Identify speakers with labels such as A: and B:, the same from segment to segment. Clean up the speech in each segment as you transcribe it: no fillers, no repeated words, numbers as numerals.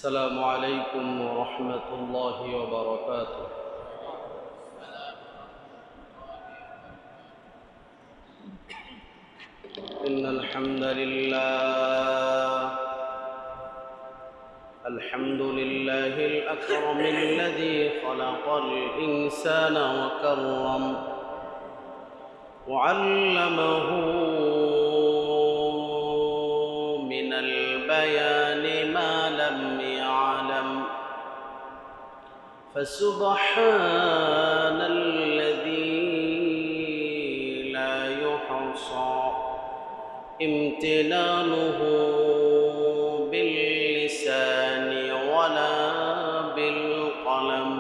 A: السلام عليكم ورحمة الله وبركاته. إن الحمد لله الأكرم الذي خلق الإنسان وكرم وعلمه من البيان ما لم يعلم، فسبحان الذي لا يحصى امتنانه باللسان ولا بالقلم،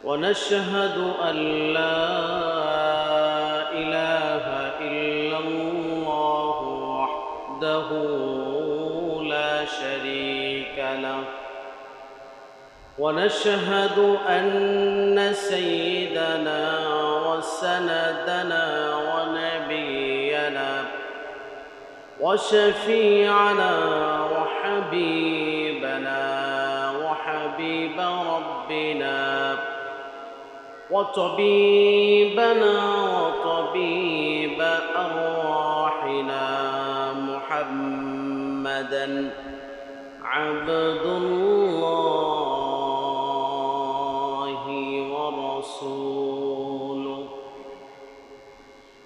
A: ونشهد أن لا إله إلا الله وحده لا شريك له، ونشهد أن سيدنا وسندنا ونبينا وشفيعنا وحبيبنا وحبيب ربنا وطبيبنا وطبيب أرواحنا محمدا عبد الله ورسوله،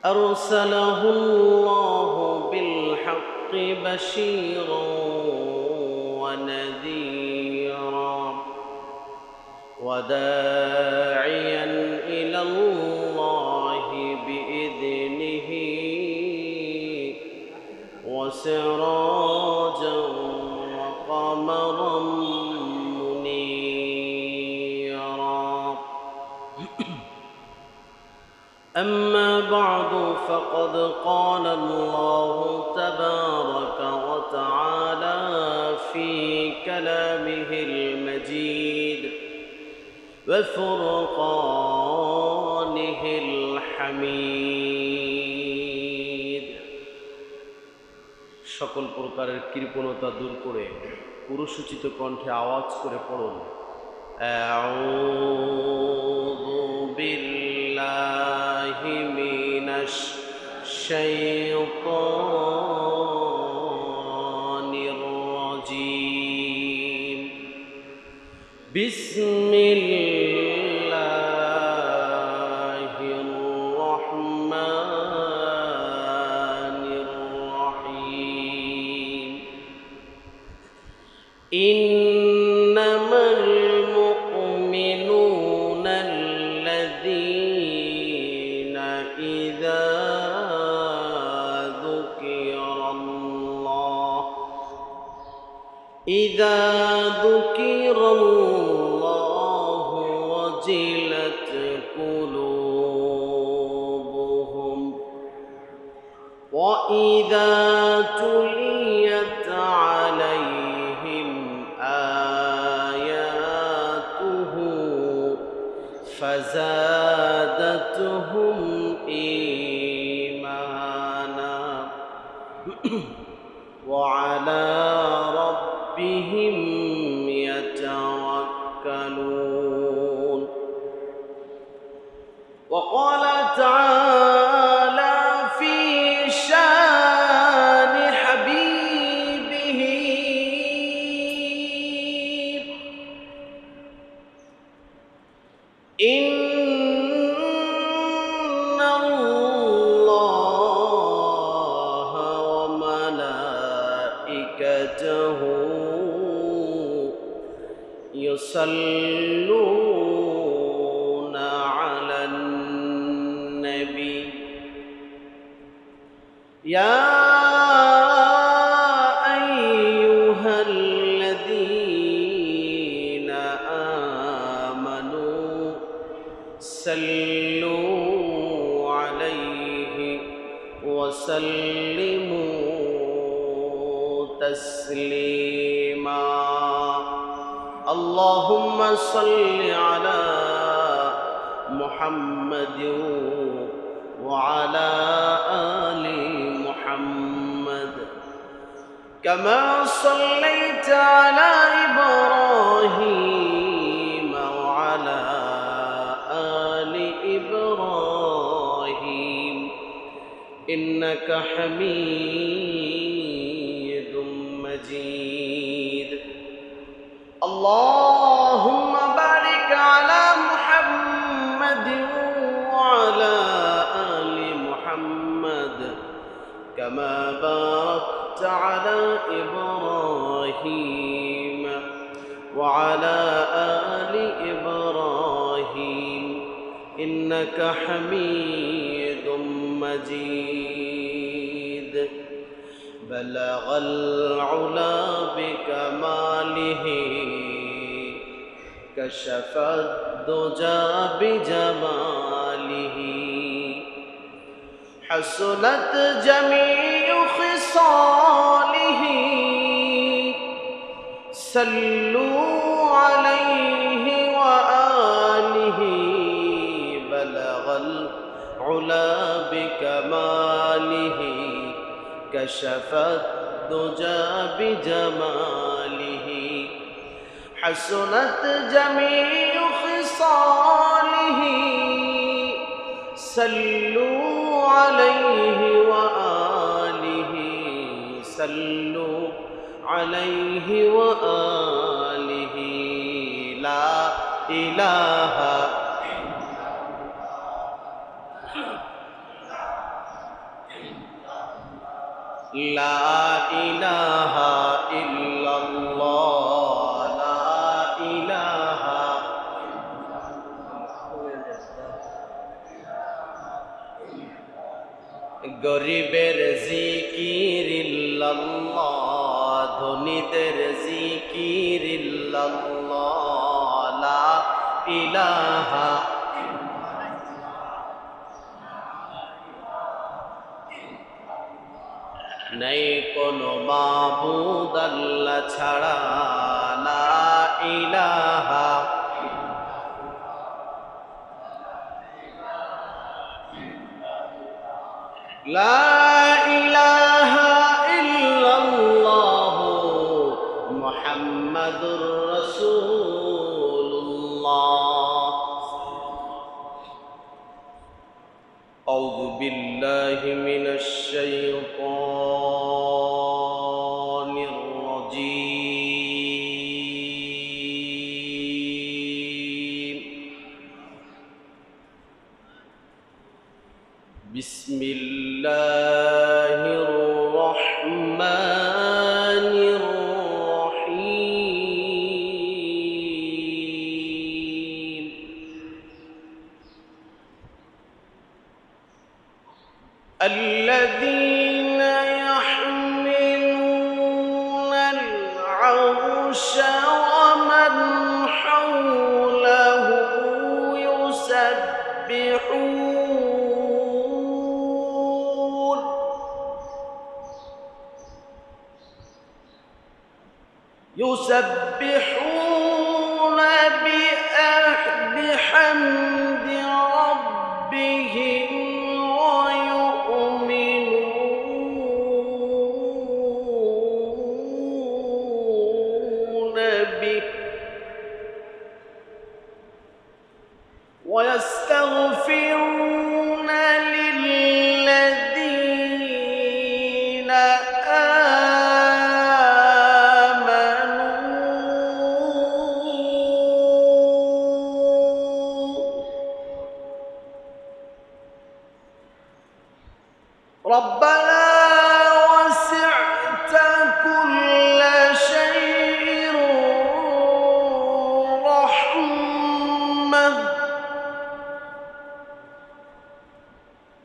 A: أرسله الله بالحق بشيرا ونذيرا وداعيا إلى الله بإذنه وسراجا وقمرا منيرا. أما بعد، فقد قال الله تبارك وتعالى في كلامه المجيد وفرقانه الحميد। সকল প্রকারের কৃপণতা দূর করে পুরুষোচিত কণ্ঠে আওয়াজ করে পড়ুন, আউযু বিল্লাহি মিনাশ শাইতানির রাজীম। বিসমিল্লাহির রহমানির রহিম। ইন্নামাল মুমিনুনা আল্লাযীনা ইযা ذكر الله وجلت قلوبهم وإذا تليت عليهم آياته فزادتهم إيمانا وعلى ربهم يتوكلون. وقال تعالى في شان حبيبه إن الله وملائكته يصلون على النبي يا أيها الذين آمنوا صلوا عليه وسلموا تسليما. اللهم صل على محمد وعلى آل محمد كما صليت على إبراهيم وعلى آل إبراهيم إنك حميد مجيد اللهم بارك على محمد وعلى آل محمد كما باركت على إبراهيم وعلى آل إبراهيم إنك حميد مجيد بلغ العلا بكماله كشف الدجى بجماله حسنت جميع خصاله صلوا عليه وآله بلغ العلا بكماله كشف الدجى بجماله حسنت جميع خصاله صلوا عليه وآله صلوا عليه وآله لا إله لا إله إلا الله لا إله গরিবের জিকির ইল্লাল্লাহ ধনীদের জিকির ইল্লাল্লাহ লা ইলাহা নাই কোনো মাবুদ আল্লাহ ছাড়া লা ইলাহা লা ইলাহা ইল্লাল্লাহু মুহাম্মাদুর রাসূলুল্লাহ আউযু বিল্লাহি মিনাশ শাইতানির রাজীম বিসমিল্লাহির রহমানির রহিম الذين يحملون العرش ومن حوله يسبحون بحمد ربهم ويؤمنون به ويستغفرون للذين ربنا وسعت كل شيء رحمة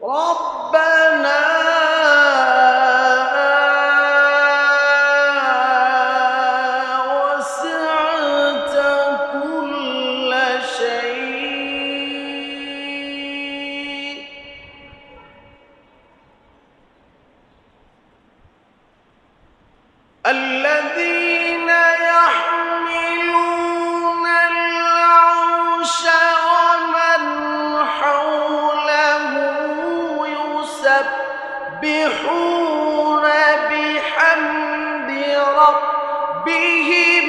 A: ربنا وسعت كل شيء الذين يحملون العرش ومن حوله يسبحون بحمد
B: ربهم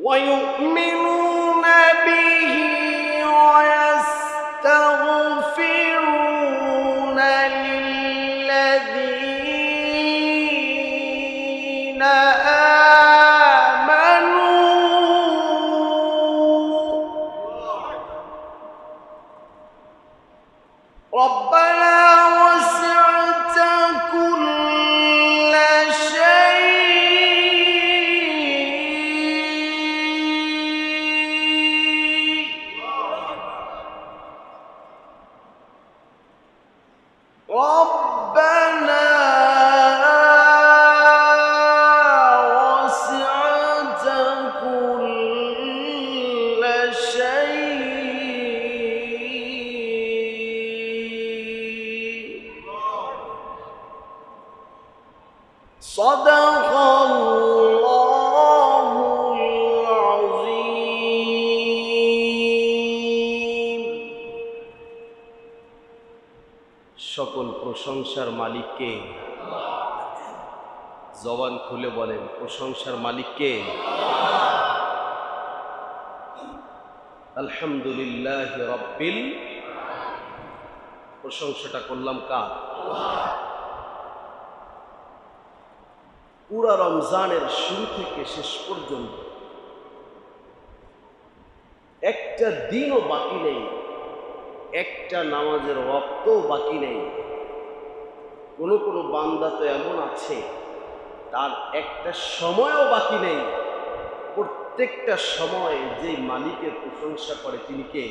B: ويؤمنون به ويستغفرون للذين آمنوا ربنا وسعت كل شيء ربنا وسعت كل شيء صدق الله العظيم
A: সকল প্রশংসার মালিককে। জবান খুলে বলেন, প্রশংসার মালিককে। আলহামদুলিল্লাহ রব্বিল, প্রশংসাটা করলাম কার? পুরা রমজানের শুরু থেকে শেষ পর্যন্ত একটা দিনও বাকি নেই, একটা নামাজের ওয়াক্তও বাকি নেই। কোনো কোনো বান্দা তো এমন আছে তার একটা সময়ও বাকি নেই। প্রত্যেকটা সময় যে মালিকের প্রশংসা করে তিনি কে?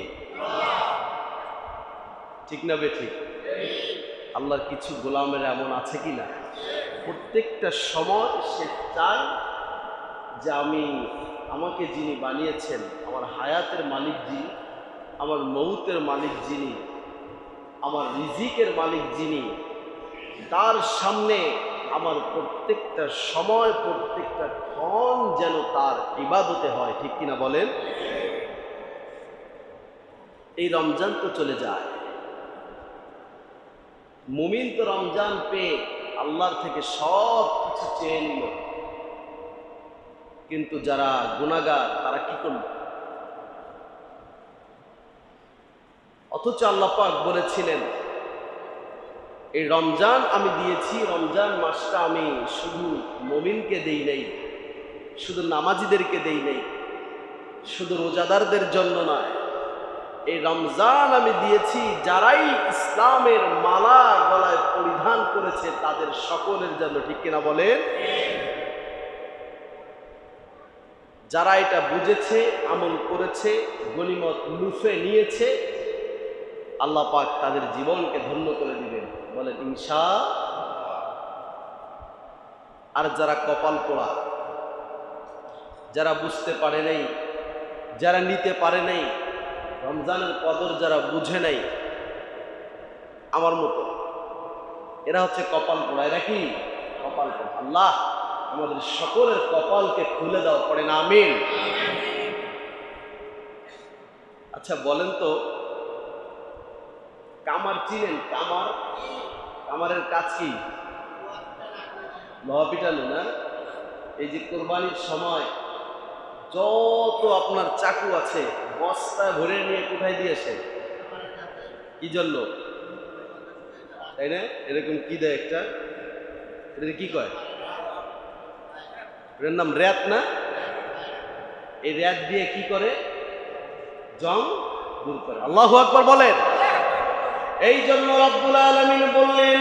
A: ঠিক না বে ঠিক? আল্লাহর কিছু গোলামের এমন আছে কি না? প্রত্যেকটা সময় সে চায় যে আমাকে যিনি বানিয়েছেন, আমার হায়াতের মালিক যিনি, আমার মৌতের মালিক যিনি, আমার রিজিকের মালিক যিনি, তার সামনে আমার প্রত্যেকটা সময় প্রত্যেকটা ক্ষণ যেন তার ইবাদতে হয়। ঠিক কিনা বলেন? এই রমজান তো চলে যায়, মুমিন তো রমজান পেয়ে আল্লাহর থেকে সব কিছু চেয়ে নিল, কিন্তু যারা গুনাহগার তারা কি করল? অথচ আল্লাহ পাক বলেছিলেন এই রমজান আমি দিয়েছি, রমজান মাসটা আমি শুধু মুমিনকে দেই নাই, শুধু নামাজিদেরকে দেই নাই, শুধু রোজাদারদের জন্য নয়, এই রমজান আমি দিয়েছি যারাই ইসলামের মালা গলায় পরিধান করেছে তাদের সকলের জন্য। ঠিক কিনা বলেন? যারা এটা বুঝেছে, আমল করেছে, গনিমত লুফে নিয়েছে, আল্লাহ পাক তাদের জীবনকে ধন্য করে দিবেন। বলেন ইনশাআল্লাহ। আর যারা কপাল পোড়া, যারা বুঝতে পারে নাই, যারা নিতে পারে নাই, রমজানের কদর যারা বুঝে নাই, আমার মতো এরা হচ্ছে কপাল পোড়া। এরা কি কপাল পোড়া? আল্লাহ আমাদের সকলের কপালকে খুলে দাও, পড়েন আমিন। আচ্ছা বলেন তো, কামার চিনেন? কামারের কাজ কি? লোহা পিটানো না? এই যে কোরবানির সময় যত আপনার চাকু আছে বস্তা ভরে নিয়ে কোথায় দিয়েছে? কি জন্য? তাই না? এরকম কি দেয় একটা, এটা কি কয়? এর নাম র্যাত না? এই র্যাত দিয়ে কি করে? জং দূর করে। আল্লাহু আকবার বলেন। এই জন্য রব্বুল আলামিন বললেন,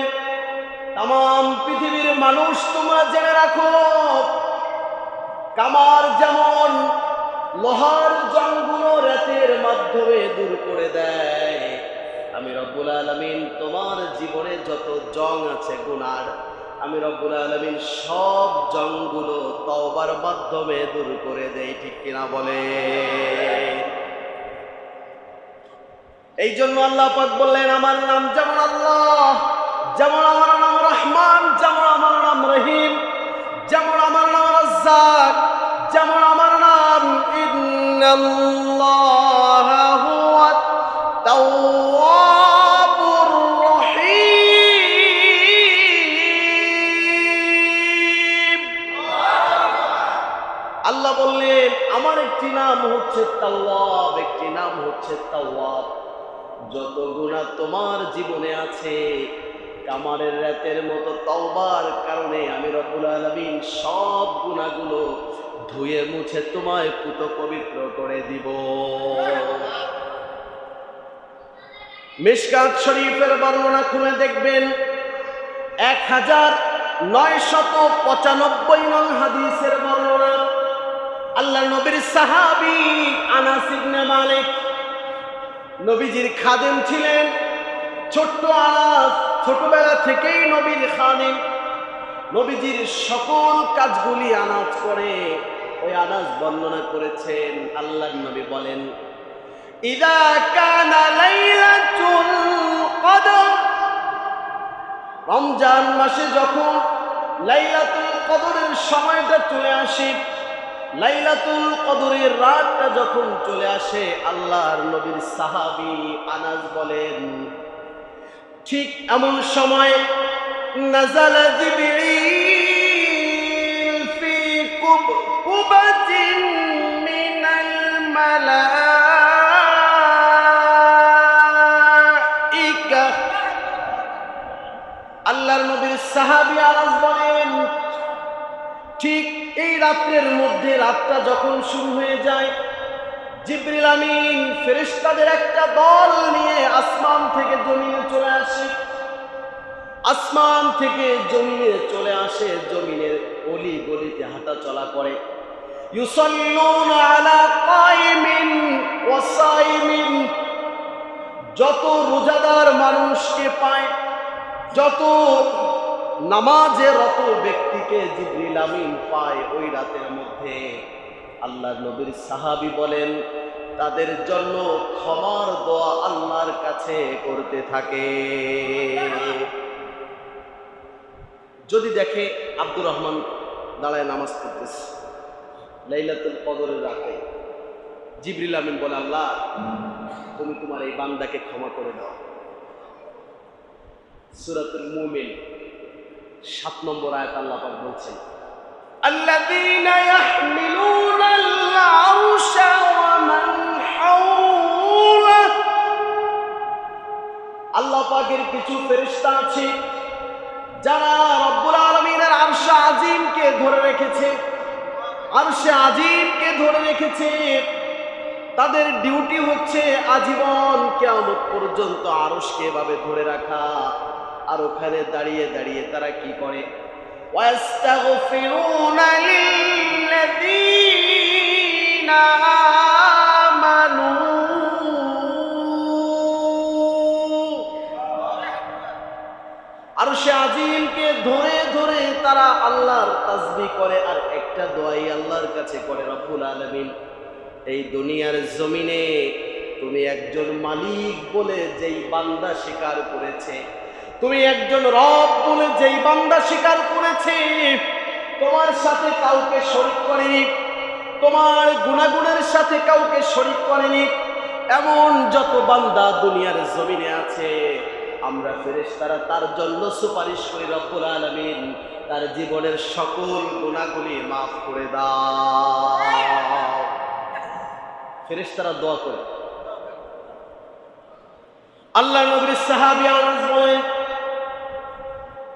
A: তাম পৃথিবীর মানুষ তোমরা জেনে রাখো, কামার যেমন লোহার জংগুলো রাতের মাধ্যমে দূর করে দেয়, আমি রব্বুল আলামিন তোমার জীবনে যত জং আছে গুনার, আমি রব্বুল আলামিন সব জংগুলো তওবার মাধ্যমে দূর করে দেই। ঠিক কিনা বলে? এই জন্য আল্লাহ পাক বললেন, আমার নাম যেমন আল্লাহ, যেমন আমার নাম রহমান, যেমন আমার নাম রহিম, যেমন আমার নাম রাজ্জাক, যেমন আমার নাম ইন্নাল্লাহা হুয়া তাওয়াবুর রহিম। আল্লাহ বললেন আমার একটি নাম হচ্ছে তাওয়াব, একটি নাম হচ্ছে তাওয়াব। যত গুনাহ তোমার জীবনে আছে কামারের রাতের মতো তওবার কারণে আমি রব্বুল আলামিন সব গুনাহগুলো ধুয়ে মুছে তোমায় পুত পবিত্র করে দিব। মিশকাত শরীফের বর্ণনা খুলে দেখবেন 1995 নং হাদিসের বর্ণনা। আল্লাহ নবীর সাহাবী আনাস ইবনে মালিক নবীজির খাদেম ছিলেন। ছোট্ট আনাস ছোটবেলা থেকেই নবীর খাদেম, নবীজির সকল কাজগুলি আনাস করে। ওই আনাস বর্ণনা করেছেন আল্লাহর নবী বলেন ইদা কানা লাইলাতুল কদর, রমজান মাসে যখন লাইলাতুল কদরের সময়টা চলে আসে, লাইলাতুল কদরের রাতটা যখন চলে আসে, আল্লাহর নবীর সাহাবী আনাস বলেন ঠিক এমন সময় নাযালা জিবরিল ফি কুবাতিন মিনাল মালাইকা। আল্লাহর নবীর সাহাবী আনাস বলেন ঠিক এই রাত্রের মধ্যে, রাতটা যখন শুরু হয়ে যায়, জিবরিল আমিন ফেরেশতাদের একটা দল নিয়ে আসমান থেকে জমিনে চলে আসে। আসমান থেকে জমিনে চলে আসে, জমিনের অলি গলিতে হাঁটা চলা করে। ইউসাল্লুনা আলা কাইমিন ওয়া সাইমিন, যত রোজাদার মানুষকে পায়, যত নামাজে রত ব্যক্তিকে জিবরিল আমিন পায় ওই রাতের মধ্যে, আল্লাহর নবীর সাহাবী বলেন তাদের জন্য ক্ষমার দোয়া আল্লাহর কাছে করতে থাকে। যদি দেখে আব্দুর রহমান দাঁড়ায় নামাজ পড়তেছে লাইলাতুল কদরের রাতে, জিবরিল আমিন বলে আল্লাহ তুমি তোমার এই বান্দাকে ক্ষমা করে দাও। সূরাতুল মুমিন 7 নম্বর আয়াত আল্লাহ পাক বলছেন আল্লাযীনা ইয়াহমিলুনাল আরশা ওয়া মান হাওলাহু, আল্লাহ পাকের কিছু ফেরেশতা আছে যারা রব্বুল আলামিনের আরশে আজিমকে ধরে রেখেছে, আরশে আজিমকে ধরে রেখেছে। তাদের ডিউটি হচ্ছে আজীবন কিয়ামত পর্যন্ত আরশকে এভাবে ধরে রাখা। আর ওখানে দাঁড়িয়ে দাঁড়িয়ে তারা কি করে ওয়াস্তাগফিরুনা লিল্লাযীনা আমানু, আরশে আজিমকে ধরে ধরে তারা আল্লাহর তাসবিহ করে আর একটা দোয়াই আল্লাহর কাছে করে রব্বুল আলামিন এই দুনিয়ার জমিনে তুমি একজন মালিক বলে যেই বান্দা স্বীকার করেছে, তুমি একজন রব বলে যেই বান্দা স্বীকার করেছে, তোমার সাথে কাউকে শরীক করেনি, তোমার গুনাহগুনের সাথে কাউকে শরীক করেনি, এমন যত বান্দা দুনিয়ার জমিনে আছে, আমরা ফেরেশতারা তার জন্য সুপারিশ করি রব্বুল আলামিন তার জীবনের সকল গুনাহগুলি মাফ করে দাও। ফেরেশতারা দোয়া করে। আল্লাহ নবীর সাহাবী আনাস বলেন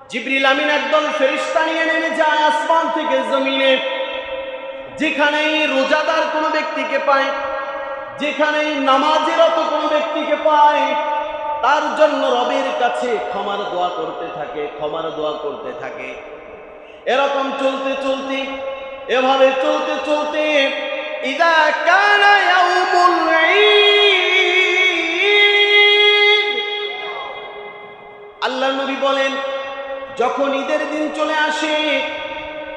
A: জিবরিল আমিন একদল ফেরেশতা নিয়ে নেমে যায় আসমান থেকে জমিনে। যেখানেই রোজাদার কোনো ব্যক্তিকে পায়, যেখানেই নামাজেরত কোনো ব্যক্তিকে পায়, তার জন্য রবের কাছে ক্ষমার দোয়া করতে থাকে, ক্ষমার দোয়া করতে থাকে। এরকম চলতে চলতে, এভাবে চলতে চলতে ইদা কানা ইয়াউমুল ঈদ, আল্লাহ নবী বলেন যখন ঈদের দিন চলে আসে,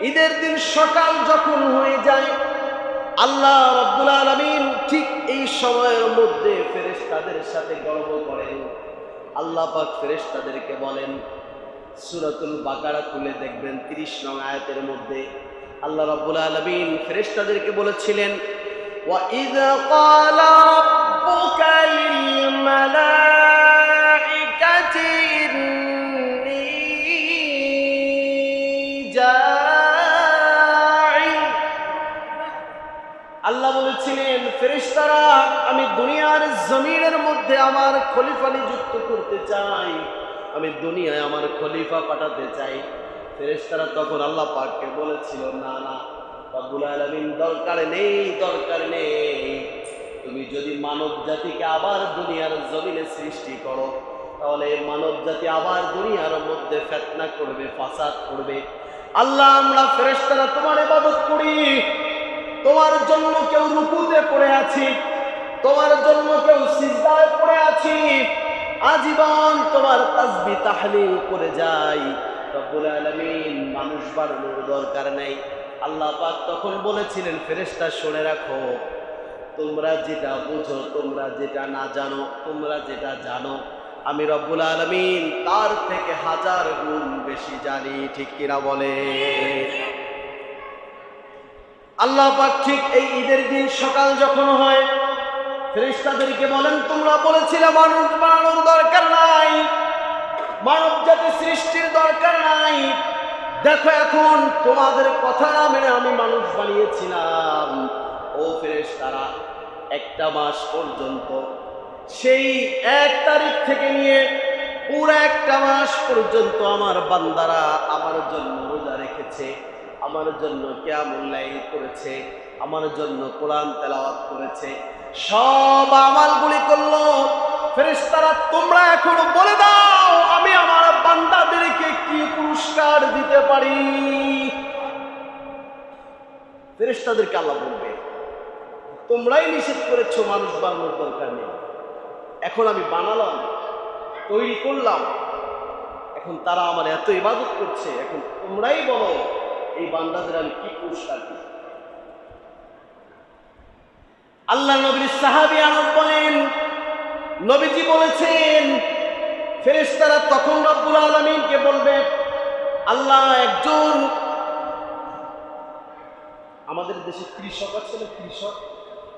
A: ঈদের দিন সকাল যখন হয়ে যায়, আল্লাহ রাব্বুল আলামিন ঠিক এই সময়ের মধ্যে ফেরেশতাদের সাথে গল্প করেন। আল্লাহ পাক ফেরেশতাদেরকে বলেন সূরাতুল বাকারা খুলে দেখবেন 30 নং আয়াতের মধ্যে আল্লাহ রাব্বুল আলামিন ফেরেশতাদেরকে বলেছিলেন,
B: وَإِذْ قَالَ رَبُّكَ لِلْمَلَائِكَةِ إِنِّي جَاعِلٌ
A: আল্লাহ বলেছিলেন, ফেরেশতারা আমি দুনিয়ার জমিনের মধ্যে আমার খলিফা নিযুক্ত করতে চাই, আমি দুনিয়ায় আমার খলিফা পাঠাতে চাই। ফেরেশতারা তখন আল্লাহ পাককে বলেছিল, না না রব্বুল আলামিন, দরকার নেই। তুমি যদি মানব জাতিকে আবার দুনিয়ার জমিনে সৃষ্টি করো, তাহলে মানব জাতি আবার দুনিয়ার মধ্যে ফিতনা করবে, ফাসাদ করবে। আল্লাহ, আমরা ফেরেশতারা তোমার ইবাদত করি, তোমার জন্য কেউ রুকুতে পড়ে আছি, তোমার জন্য কেউ সিজদায় পড়ে আছি, আজীবন তোমার তাসবিহ তাহলিল করে যাই। রব্বুল আলামিন, মানুষ বানানোর দরকার নেই। আল্লাহ পাক তখন বলেছিলেন, ফেরেশতা শুনে রাখো, তোমরা যেটা বুঝো, তোমরা যেটা না জানো, তোমরা যেটা জানো, আমি রব্বুল আলামিন তার থেকে 1000 গুণ বেশি জানি। ঠিক কিনা বলে? আল্লাহ পাক ঠিক এই ঈদের দিন সকাল যখন হয়, ফেরেশতাদেরকে বলেন, তোমরা বলেছিলে মানুষ বানানোর দরকার নাই, মানব জাতি সৃষ্টির দরকার নাই। দেখো এখন তোমাদের কথা মেনে আমি মানুষ বানিয়েছিলাম। ও ফেরেশতারা, একটা মাস পর্যন্ত, সেই 1 তারিখ থেকে নিয়ে পুরো একটা মাস পর্যন্ত আমার বান্দারা আমার জন্য রোজা রেখেছে, আমার জন্য কিয়ামুল লাইল করেছে, আমার জন্য কোরআন তেলাওয়াত করেছে, সব আমালগুলি করলো। ফেরেশতারা, তোমরা এখন বলে দাও আমি আমার বান্দাদেরকে কি পুরস্কার দিতে পারি। ফেরেশতাদেরকে আল্লাহ বলবে, তোমরাই নিষেধ করেছো মানুষ বানানোর দরকার নেই, এখন আমি বানালাম, তৈরি করলাম, এখন তারা আমার এত ইবাদত করছে, এখন তোমরাই বলো এই বান্দাদের আমি কি পুরস্কার দিই। আল্লাহ নবীর সাহাবী আনস বলেন, নবীজি বলেছেন, ফেরেশতারা তখন রব্বুল আলামিনকে বলবে, আল্লাহ, একজন আমাদের দেশে কৃষক আছে না,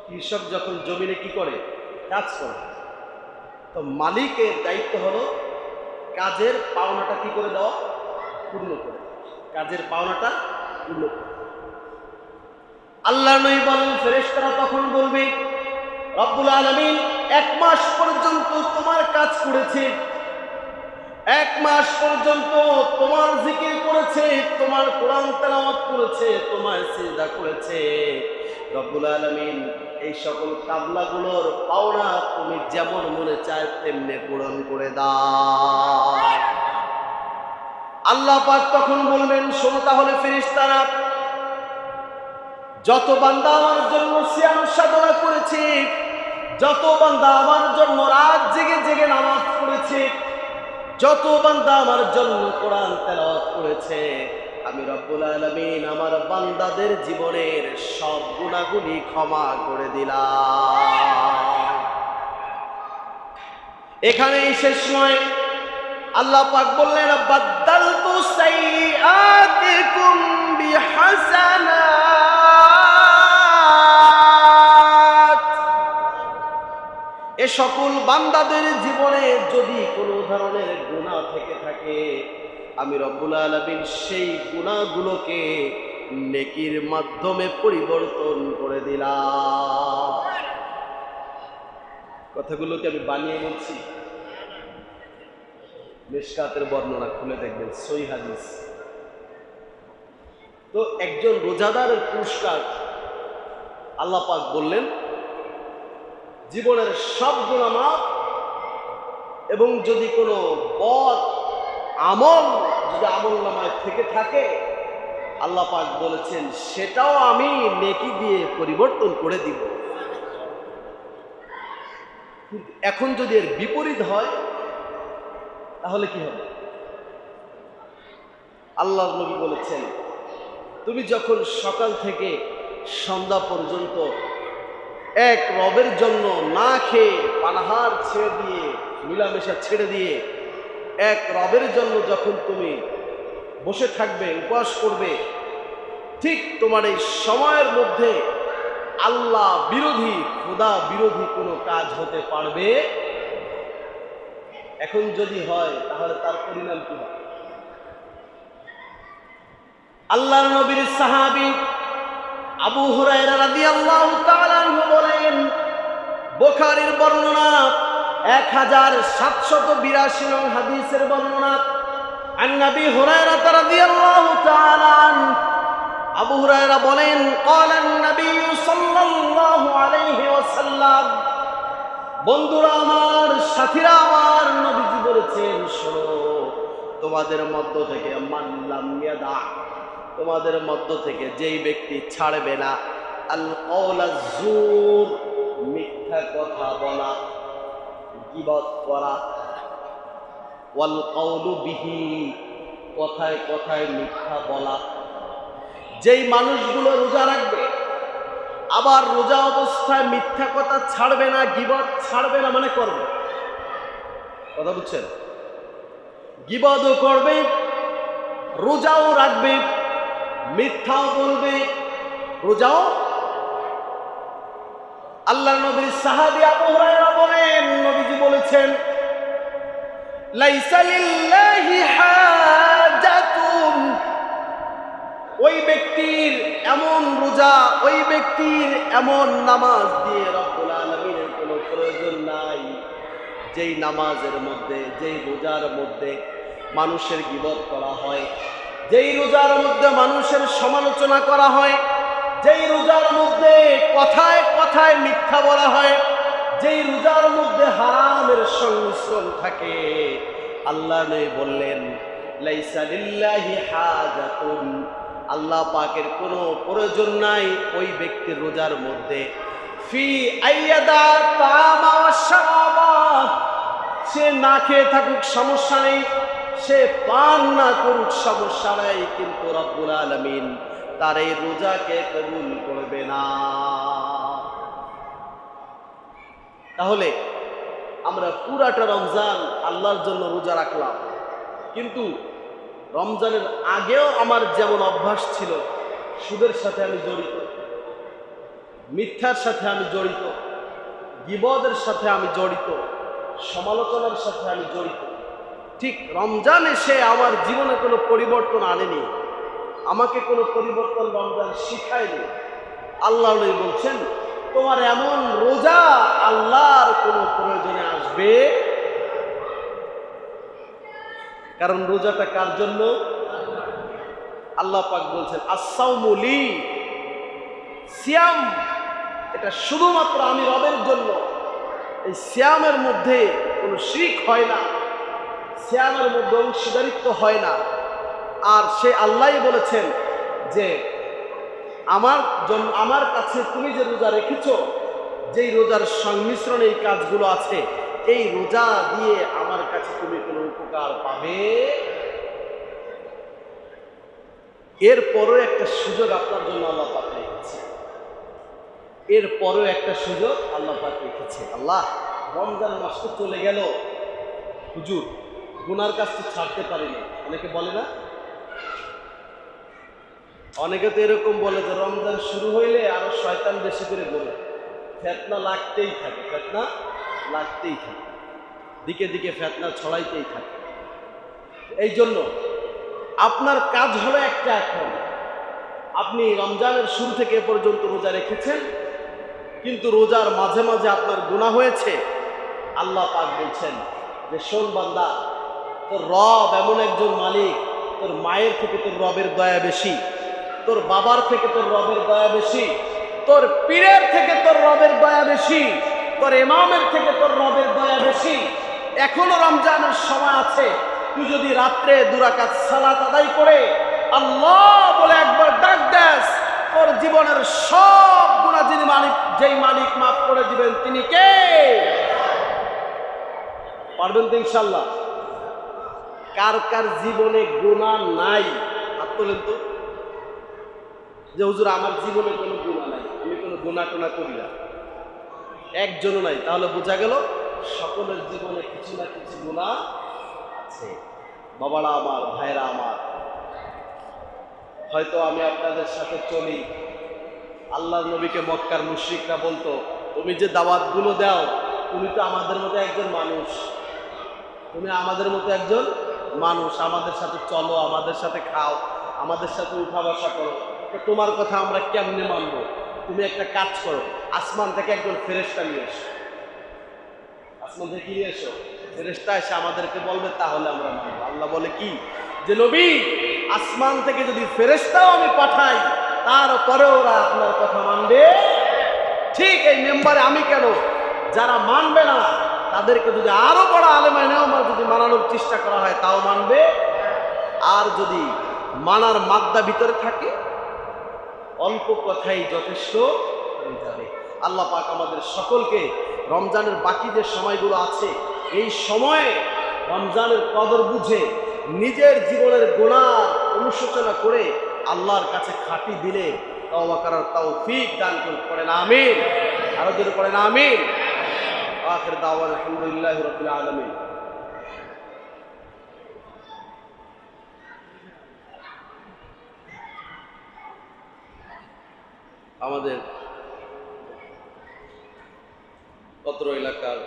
A: কৃষক যখন জমিনে কি করে, কাজ করে, তো মালিকের দায়িত্ব হলো কাজের পাওনাটা কি করে দেওয়া, পূর্ণ করে, কাজের পাওনাটা পূর্ণ করে। আল্লাহ নবী বলেন, ফেরেশতারা তখন বলবে, রব্বুল আলামিন 1 মাস পর্যন্ত তোমার কাজ করেছে, 1 মাস পর্যন্ত তোমার জিকির করেছে, তোমার কোরআন তেলাওয়াত করেছে, তোমার সিজদা করেছে। রব্বুল আলামিন এই সকল কাবলাগুলোর পাওনা তুমি যেমন মনে চায় তেমনি পূরণ করে দাও। আল্লাহ পাক তখন বলবেন, শোনো তাহলে ফেরেশতারা, যত বান্দা আমার জন্য সিয়াম সাধনা করেছে, যত বান্দা আমার জন্য রাত জেগে জেগে নামাজ পড়েছে, যত বান্দা আমার জন্য কোরআন তেলাওয়াত করেছে, আমি রব্বুল আলামিন আমার বান্দাদের জীবনের সব গুনাহগুলি ক্ষমা করে দিলাম। এখানেই শেষ নয়, আল্লাহ পাক বললেন, বাদদালতু সাইয়্যাতিকুম বিহাসানাত। এ সকল বান্দাদের জীবনে যদি কোনো ধরনের গুনাহ থেকে থাকে, আমি রব্বুল আলামিন সেই গুনাহগুলোকে নেকির মাধ্যমে পরিবর্তন করে দিলাম। কথাগুলোকে আমি বানিয়ে বলছি, মিশকাতের বর্ণনা খুলে দেখবেন, সহিহ হাদিস। তো একজন রোজাদারের পুরস্কার আল্লাহ পাক বললেন, জীবনের সব গুনাহ মাফ, এবং যদি কোনো বদ আমল যদি আমলনামায় থেকে থাকে, আল্লাহ পাক বলেছেন সেটাও আমি নেকি দিয়ে পরিবর্তন করে দিব। এখন যদি এর বিপরীত হয় তাহলে কি হবে? আল্লাহর নবী বলেছেন, তুমি যখন সকাল থেকে সন্ধ্যা পর্যন্ত এক রবের জন্য না খেয়ে পানাহার ছেড়ে দিয়ে, মিলামেশা ছেড়ে দিয়ে এক রবের জন্য যখন তুমি বসে থাকবে, উপবাস করবে, ঠিক তোমার এই সময়ের মধ্যে আল্লাহ বিরোধী, খোদা বিরোধী কোনো কাজ হতে পারবে? এখন যদি হয় তাহলে তার পরিণাম কি হবে? আল্লাহর নবীর সাহাবী আবু হুরায়রা রাদিয়াল্লাহু তাআলা আনহু বলেন, বুখারীর বর্ণনা 1782 নং হাদিসের বর্ণনা, আন নবী হুরায়রা রাদিয়াল্লাহু তাআলা আনহু, আবু হুরায়রা বলেন, ক্বালা নবী সাল্লাল্লাহু আলাইহি ওয়াসাল্লাম, বন্ধুরা আমার, সাথীরা আমার, নবীজি বলেছেন, শোনো, তোমাদের মধ্য থেকে মান লাম ইয়াদা, তোমাদের মধ্য থেকে যেই ব্যক্তি ছাড়বে না আল কওলা যুর, মিথ্যা কথা বলা, গীবত করা, ওয়াল কওলু বিহি, কথায় কথায় মিথ্যা বলা। যেই মানুষগুলো রোজা রাখবে আবার রোজা অবস্থায় মিথ্যা কথা ছাড়বে না, গীবত ছাড়বে না, মানে করবে, কথা বুঝছেন? গীবতও করবে, রোজাও রাখবে, মিথ্যাও বলবে, রোজাও। আল্লাহ নবীর সাহাবী আবু হুরায়রা বলেন, নবীজি বলেছেন, লাইসা লিল্লাহি হাজাতুন, ওই ব্যক্তির এমন রোজা, ওই ব্যক্তির এমন নামাজ দিয়ে রব্বুল আলামিনের কোনো প্রয়োজন নাই, যেই নামাজের মধ্যে, যেই রোজার মধ্যে মানুষের গীবত করা হয়, যেই রোজার মধ্যে মানুষের সমালোচনা করা হয়, যেই রোজার মধ্যে কথায় কথায় মিথ্যা বলা হয়, যেই রোজার মধ্যে হারামের সংমিশ্রণ থাকে, আল্লাহ নবী বললেন, লাইসা লিল্লাহি হাজাতুন, আল্লাহ পাকের কোনো প্রয়োজন নাই ওই ব্যক্তির রোজার মধ্যে, ফি আইয়াদা তামা ওয়া শারাবা, সে না খেয়ে থাকুক সমস্যা নেই, সে পান না করুক সমস্যা নাই, কিন্তু রব্বুল আলামিন তার এই রোজাকে কবুল করবে না। তাহলে আমরা পুরাটা রমজান আল্লাহর জন্য রোজা রাখলাম, কিন্তু রমজানের আগেও আমার যেমন অভ্যাস ছিল, সুদের সাথে আমি জড়িত, মিথ্যার সাথে আমি জড়িত, গীবতের সাথে আমি জড়িত, সমালোচনার সাথে আমি জড়িত, ঠিক রমজান এসে আমার জীবনে কোনো পরিবর্তন আনেনি, আমাকে কোনো পরিবর্তন রমজান শিখায়নি। আল্লাহ বলছেন, তোমার এমন রোজা আল্লাহর কোনো প্রয়োজনে আসবে, কারণ রোজাটা কার জন্য? আল্লাহ পাক বলছেন, আস-সাওমু লি, সিয়াম এটা শুধুমাত্র আমি রবের জন্য। এই সিয়ামের মধ্যে কোনো শিরক হয় না, সিয়ামের মধ্যে অংশীদারিত্ব হয় না। আর সে আল্লাহই বলেছেন যে আমার কাছে তুমি যে রোজা রেখেছো, যেই রোজার সংমিশ্রণে এই কাজগুলো আছে, এই রোজা দিয়ে আমার কাছে তুমি কোনো উপকার পাবে। এরপরও একটা সুযোগ আপনার জন্য আল্লাহ পাক রেখেছে, এরপরও একটা সুযোগ আল্লাহ পাক রেখেছে। আল্লাহ, রমজান মাস তো চলে গেল, হুজুর গুনার কাজ তো ছাড়তে পারিনি, অনেকে বলে না? অনেকে তো এরকম বলে যে রমজান শুরু হইলে আরো শয়তান বেশি করে বলে, ফেতনা লাগতেই থাকে, ফেতনা লাগতেই থাকে, দিকে দিকে ফেতনা ছড়াইতেই থাকে। এই জন্য আপনার কাজ হলো একটা, এখন আপনি রমজানের শুরু থেকে এ পর্যন্ত রোজা রেখেছেন, কিন্তু রোজার মাঝে মাঝে আপনার গুনাহ হয়েছে। আল্লাহ পাক বলছেন যে, শোন বান্দা, তোর রব এমন একজন মালিক, তোর মায়ের থেকে তোর রবের দয়া বেশি, তোর বাবার থেকে তোর রবের দয়া বেশি, তোর পীরের থেকে তোর রবের দয়া বেশি, তোর ইমামের থেকে তোর রবের দয়া বেশি। এখনো রমজানের সময় আছে, তুই যদি রাত্রে 2 রাকাত সালাত আদায় করে আল্লাহ বলে একবার ডাক দেস, তোর জীবনের সব গুনাহ যেই মালিক মাফ করে দিবেন, তিনি কে? পারবেন তো ইনশাআল্লাহ? কার কার জীবনে গুনাহ নাই হাত তোলেন তো, যে হুজুর আমার জীবনে কোনো গুনাহ নাই, আমি কোনো গুনাহ টোনা করি না। একজনও নাই, তাহলে বোঝা গেল সকলের জীবনে কিছু না কিছু গুনাহ আছে। আছে। বাবারা আমার, ভাইরা আমার, হয়তো আমি আপনাদের সাথে চলি। আল্লাহর নবীকে মক্কার মুশরিকরা বলতো, তুমি যে দাওয়াতগুলো দাও, তুমি তো আমাদের মতো একজন মানুষ, তুমি আমাদের মতো একজন মানুষ, আমাদের সাথে চলো, আমাদের সাথে খাও, আমাদের সাথে উঠা বসা করো, তো তোমার কথা আমরা কেমনে মানবো? তুমি একটা কাজ করো, আসমান থেকে একজন ফেরেশতা নিয়ে এসো, আসমান থেকে নিয়ে এসো, ফেরেশতা এসে আমাদেরকে বলবে, তাহলে আমরা মানবো। আল্লাহ বলে কি, যে নবী, আসমান থেকে যদি ফেরেশতাও আমি পাঠাই, তারপরে ওরা আপনার কথা মানবে। ঠিক এই মেম্বারে আমি কেন, যারা মানবে না তাদেরকে যদি আরো বড় আলেমাইনেও যদি মানানোর চেষ্টা করা হয় তাও মানবে। আর যদি মানার মাদ্দা ভিতরে থাকে, অল্প কথাই যথেষ্ট হয়ে যাবে। আল্লাহ পাক আমাদের সকলকে রমজানের বাকি যে সময়গুলো আছে, এই সময়ে রমজানের কদর বুঝে নিজের জীবনের গুনাহ অনুশোচনা করে আল্লাহর কাছে খাঁটি দিলে তওবা করার তৌফিক দান করুন। পড়েন আমিন। আরো জোরে পড়েন আমিন। আখির দাওয়ানা আলহামদুলিল্লাহি রাব্বিল আলামিন। আমাদের অত্র এলাকার